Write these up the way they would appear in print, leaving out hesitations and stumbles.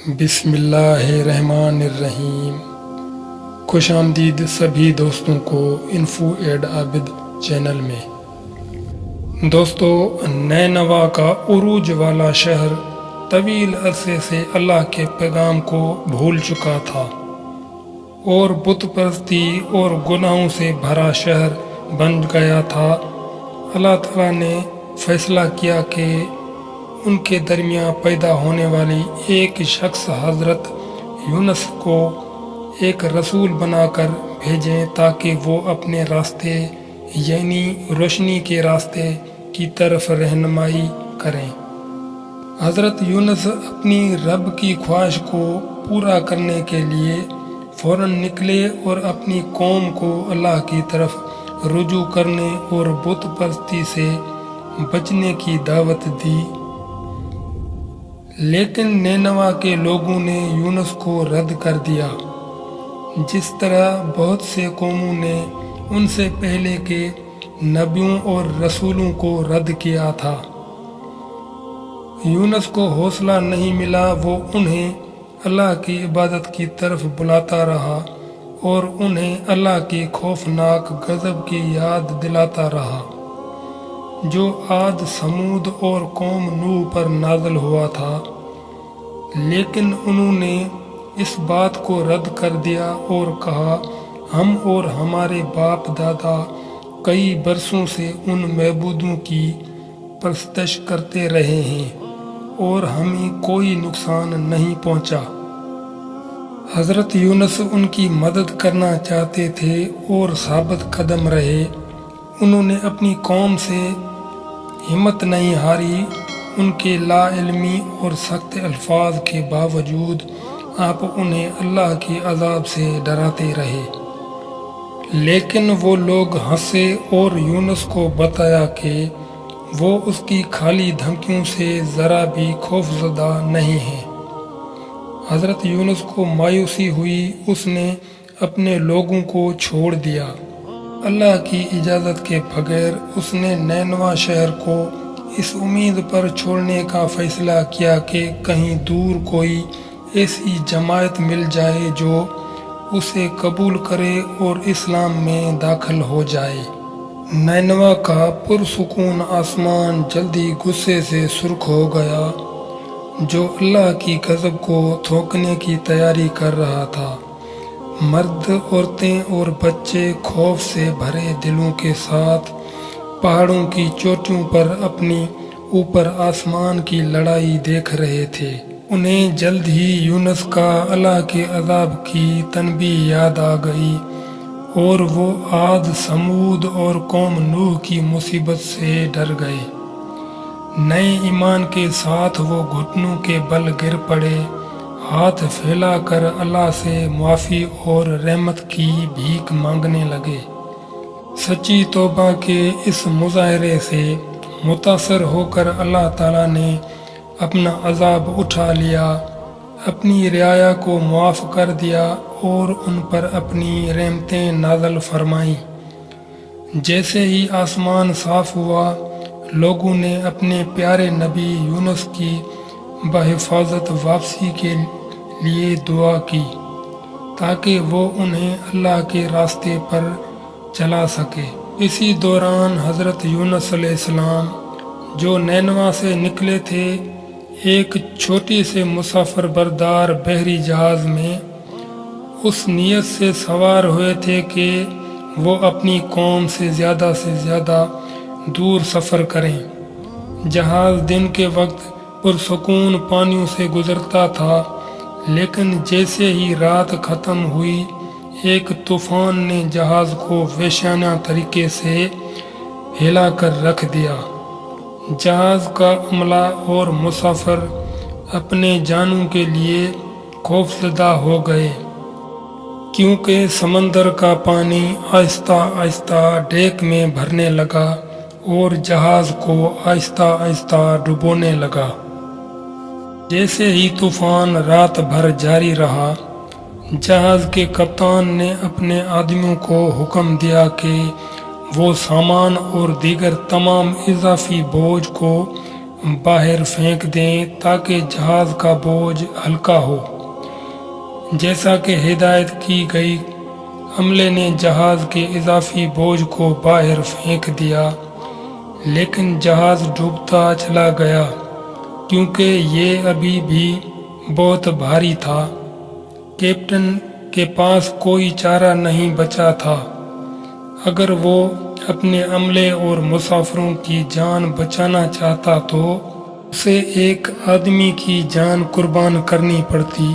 بسم اللہ الرحمن الرحیم۔ خوش آمدید سبھی دوستوں کو انفو ایڈ عابد چینل میں۔ دوستو، نینوا کا عروج والا شہر طویل عرصے سے اللہ کے پیغام کو بھول چکا تھا اور بت پرستی اور گناہوں سے بھرا شہر بن گیا تھا۔ اللہ تعالیٰ نے فیصلہ کیا کہ ان کے درمیان پیدا ہونے والی ایک شخص حضرت یونس کو ایک رسول بنا کر بھیجیں تاکہ وہ اپنے راستے یعنی روشنی کے راستے کی طرف رہنمائی کریں۔ حضرت یونس اپنی رب کی خواہش کو پورا کرنے کے لیے فوراً نکلے اور اپنی قوم کو اللہ کی طرف رجوع کرنے اور بت پرستی سے بچنے کی دعوت دی، لیکن نینوا کے لوگوں نے یونس کو رد کر دیا، جس طرح بہت سے قوموں نے ان سے پہلے کے نبیوں اور رسولوں کو رد کیا تھا۔ یونس کو حوصلہ نہیں ملا، وہ انہیں اللہ کی عبادت کی طرف بلاتا رہا اور انہیں اللہ کی خوفناک غضب کی یاد دلاتا رہا جو عاد، سمود اور قوم نوح پر نازل ہوا تھا، لیکن انہوں نے اس بات کو رد کر دیا اور کہا، ہم اور ہمارے باپ دادا کئی برسوں سے ان معبودوں کی پرستش کرتے رہے ہیں اور ہمیں کوئی نقصان نہیں پہنچا۔ حضرت یونس ان کی مدد کرنا چاہتے تھے اور ثابت قدم رہے۔ انہوں نے اپنی قوم سے ہمت نہیں ہاری۔ ان کے لا علمی اور سخت الفاظ کے باوجود آپ انہیں اللہ کے عذاب سے ڈراتے رہے، لیکن وہ لوگ ہنسے اور یونس کو بتایا کہ وہ اس کی خالی دھمکیوں سے ذرا بھی خوفزدہ نہیں ہیں۔ حضرت یونس کو مایوسی ہوئی، اس نے اپنے لوگوں کو چھوڑ دیا۔ اللہ کی اجازت کے بغیر اس نے نینوا شہر کو اس امید پر چھوڑنے کا فیصلہ کیا کہ کہیں دور کوئی ایسی جماعت مل جائے جو اسے قبول کرے اور اسلام میں داخل ہو جائے۔ نینوا کا پرسکون آسمان جلدی غصے سے سرخ ہو گیا، جو اللہ کی غضب کو تھوکنے کی تیاری کر رہا تھا۔ مرد، عورتیں اور بچے خوف سے بھرے دلوں کے ساتھ پہاڑوں کی چوٹیوں پر اپنی اوپر آسمان کی لڑائی دیکھ رہے تھے۔ انہیں جلد ہی یونس کا اللہ کے عذاب کی تنبیہ یاد آ گئی اور وہ عاد، سمود اور قوم نوح کی مصیبت سے ڈر گئے۔ نئے ایمان کے ساتھ وہ گھٹنوں کے بل گر پڑے، ہاتھ پھیلا کر اللہ سے معافی اور رحمت کی بھیک مانگنے لگے۔ سچی توبہ کے اس مظاہرے سے متاثر ہو کر اللہ تعالیٰ نے اپنا عذاب اٹھا لیا، اپنی رعایا کو معاف کر دیا اور ان پر اپنی رحمتیں نازل فرمائیں۔ جیسے ہی آسمان صاف ہوا، لوگوں نے اپنے پیارے نبی یونس کی بحفاظت واپسی کے لیے دعا کی تاکہ وہ انہیں اللہ کے راستے پر چلا سکے۔ اسی دوران حضرت یونس علیہ السلام جو نینوا سے نکلے تھے، ایک چھوٹی سے مسافر بردار بحری جہاز میں اس نیت سے سوار ہوئے تھے کہ وہ اپنی قوم سے زیادہ دور سفر کریں۔ جہاز دن کے وقت پرسکون پانیوں سے گزرتا تھا، لیکن جیسے ہی رات ختم ہوئی، ایک طوفان نے جہاز کو وحشیانہ طریقے سے ہلا کر رکھ دیا۔ جہاز کا عملہ اور مسافر اپنے جانوں کے لیے خوفزدہ ہو گئے، کیونکہ سمندر کا پانی آہستہ آہستہ ڈیک میں بھرنے لگا اور جہاز کو آہستہ آہستہ ڈبونے لگا۔ جیسے ہی طوفان رات بھر جاری رہا، جہاز کے کپتان نے اپنے آدمیوں کو حکم دیا کہ وہ سامان اور دیگر تمام اضافی بوجھ کو باہر پھینک دیں تاکہ جہاز کا بوجھ ہلکا ہو۔ جیسا کہ ہدایت کی گئی، عملے نے جہاز کے اضافی بوجھ کو باہر پھینک دیا، لیکن جہاز ڈوبتا چلا گیا کیونکہ یہ ابھی بھی بہت بھاری تھا۔ کیپٹن کے پاس کوئی چارہ نہیں بچا تھا۔ اگر وہ اپنے عملے اور مسافروں کی جان بچانا چاہتا تو اسے ایک آدمی کی جان قربان کرنی پڑتی،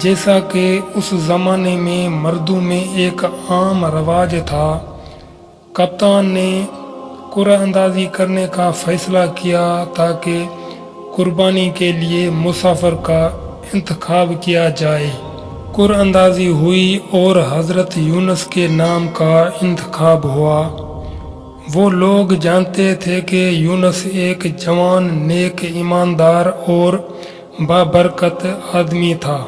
جیسا کہ اس زمانے میں مردوں میں ایک عام رواج تھا۔ کپتان نے قرعہ اندازی کرنے کا فیصلہ کیا تاکہ قربانی کے لیے مسافر کا انتخاب کیا جائے۔ قرعہ اندازی ہوئی اور حضرت یونس کے نام کا انتخاب ہوا۔ وہ لوگ جانتے تھے کہ یونس ایک جوان، نیک، ایماندار اور بابرکت آدمی تھا،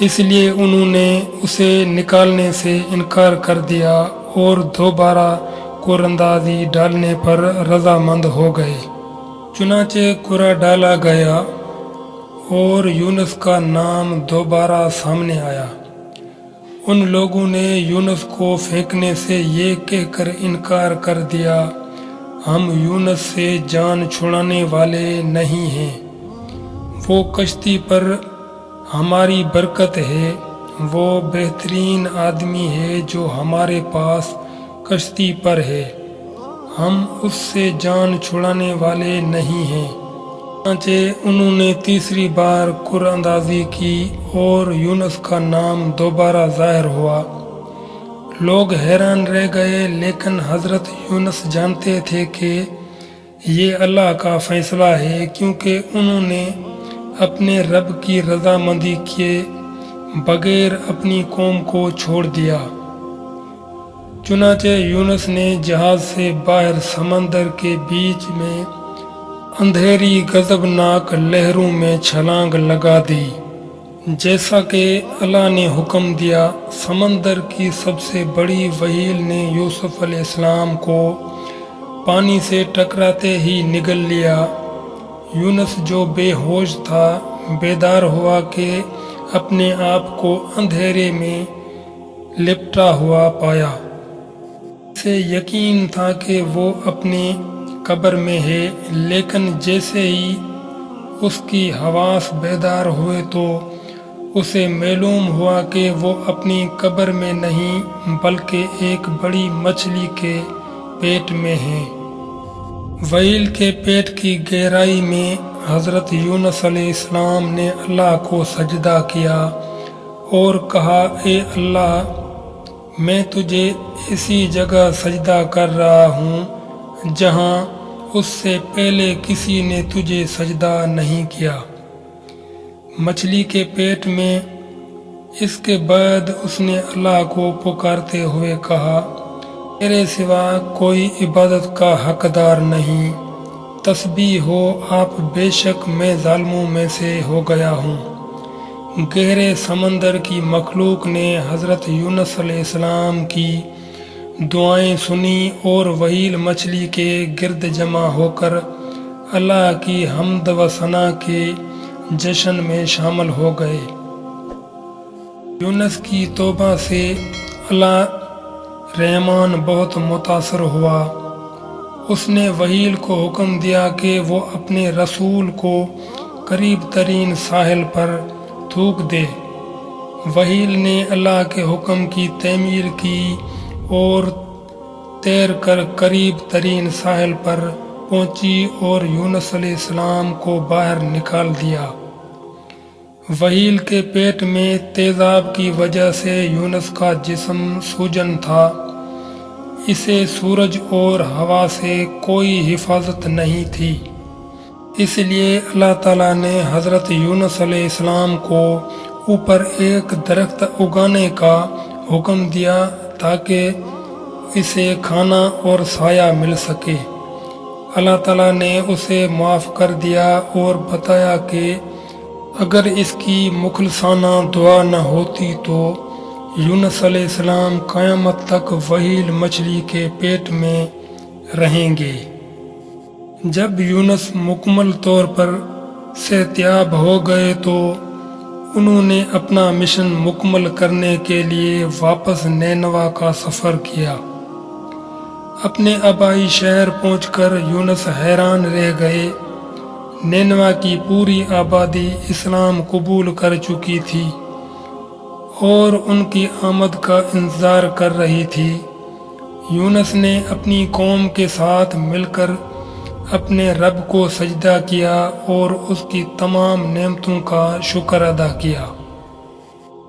اس لیے انہوں نے اسے نکالنے سے انکار کر دیا اور دوبارہ قرعہ اندازی ڈالنے پر رضامند ہو گئے۔ چنانچہ قرعہ ڈالا گیا اور یونس کا نام دوبارہ سامنے آیا۔ ان لوگوں نے یونس کو پھینکنے سے یہ کہہ کر انکار کر دیا، ہم یونس سے جان چھڑانے والے نہیں ہیں، وہ کشتی پر ہماری برکت ہے، وہ بہترین آدمی ہے جو ہمارے پاس کشتی پر ہے، ہم اس سے جان چھڑانے والے نہیں ہیں۔ چنانچہ انہوں نے تیسری بار قرعہ اندازی کی اور یونس کا نام دوبارہ ظاہر ہوا۔ لوگ حیران رہ گئے، لیکن حضرت یونس جانتے تھے کہ یہ اللہ کا فیصلہ ہے، کیونکہ انہوں نے اپنے رب کی رضامندی کے بغیر اپنی قوم کو چھوڑ دیا۔ چنانچہ یونس نے جہاز سے باہر سمندر کے بیچ میں اندھیری غضبناک لہروں میں چھلانگ لگا دی، جیسا کہ اللہ نے حکم دیا۔ سمندر کی سب سے بڑی وہیل نے یوسف علیہ السلام کو پانی سے ٹکراتے ہی نگل لیا۔ یونس جو بے ہوش تھا بیدار ہوا کہ اپنے آپ کو اندھیرے میں لپٹا ہوا پایا۔ اسے یقین تھا کہ وہ اپنی قبر میں ہے، لیکن جیسے ہی اس کی حواس بیدار ہوئے تو اسے معلوم ہوا کہ وہ اپنی قبر میں نہیں بلکہ ایک بڑی مچھلی کے پیٹ میں ہے۔ وہیل کے پیٹ کی گہرائی میں حضرت یونس علیہ السلام نے اللہ کو سجدہ کیا اور کہا، اے اللہ، میں تجھے اسی جگہ سجدہ کر رہا ہوں جہاں اس سے پہلے کسی نے تجھے سجدہ نہیں کیا۔ مچھلی کے پیٹ میں۔ اس کے بعد اس نے اللہ کو پکارتے ہوئے کہا، میرے سوا کوئی عبادت کا حقدار نہیں، تسبیح ہو آپ، بے شک میں ظالموں میں سے ہو گیا ہوں۔ گہرے سمندر کی مخلوق نے حضرت یونس علیہ السلام کی دعائیں سنی اور وہیل مچھلی کے گرد جمع ہو کر اللہ کی حمد و ثنا کے جشن میں شامل ہو گئے۔ یونس کی توبہ سے اللہ رحمان بہت متاثر ہوا۔ اس نے وہیل کو حکم دیا کہ وہ اپنے رسول کو قریب ترین ساحل پر تھوک دے۔ وہیل نے اللہ کے حکم کی تعمیل کی اور تیر کر قریب ترین ساحل پر پہنچی اور یونس علیہ السلام کو باہر نکال دیا۔ وہیل کے پیٹ میں تیزاب کی وجہ سے یونس کا جسم سوجن تھا، اسے سورج اور ہوا سے کوئی حفاظت نہیں تھی، اس لیے اللہ تعالیٰ نے حضرت یونس علیہ السلام کو اوپر ایک درخت اگانے کا حکم دیا تاکہ اسے کھانا اور سایہ مل سکے۔ اللہ تعالیٰ نے اسے معاف کر دیا اور بتایا کہ اگر اس کی مخلصانہ دعا نہ ہوتی تو یونس علیہ السلام قیامت تک وہیل مچھلی کے پیٹ میں رہیں گے۔ جب یونس مکمل طور پر صحتیاب ہو گئے تو انہوں نے اپنا مشن مکمل کرنے کے لیے واپس نینوا کا سفر کیا۔ اپنے آبائی شہر پہنچ کر یونس حیران رہ گئے۔ نینوا کی پوری آبادی اسلام قبول کر چکی تھی اور ان کی آمد کا انتظار کر رہی تھی۔ یونس نے اپنی قوم کے ساتھ مل کر اپنے رب کو سجدہ کیا اور اس کی تمام نعمتوں کا شکر ادا کیا۔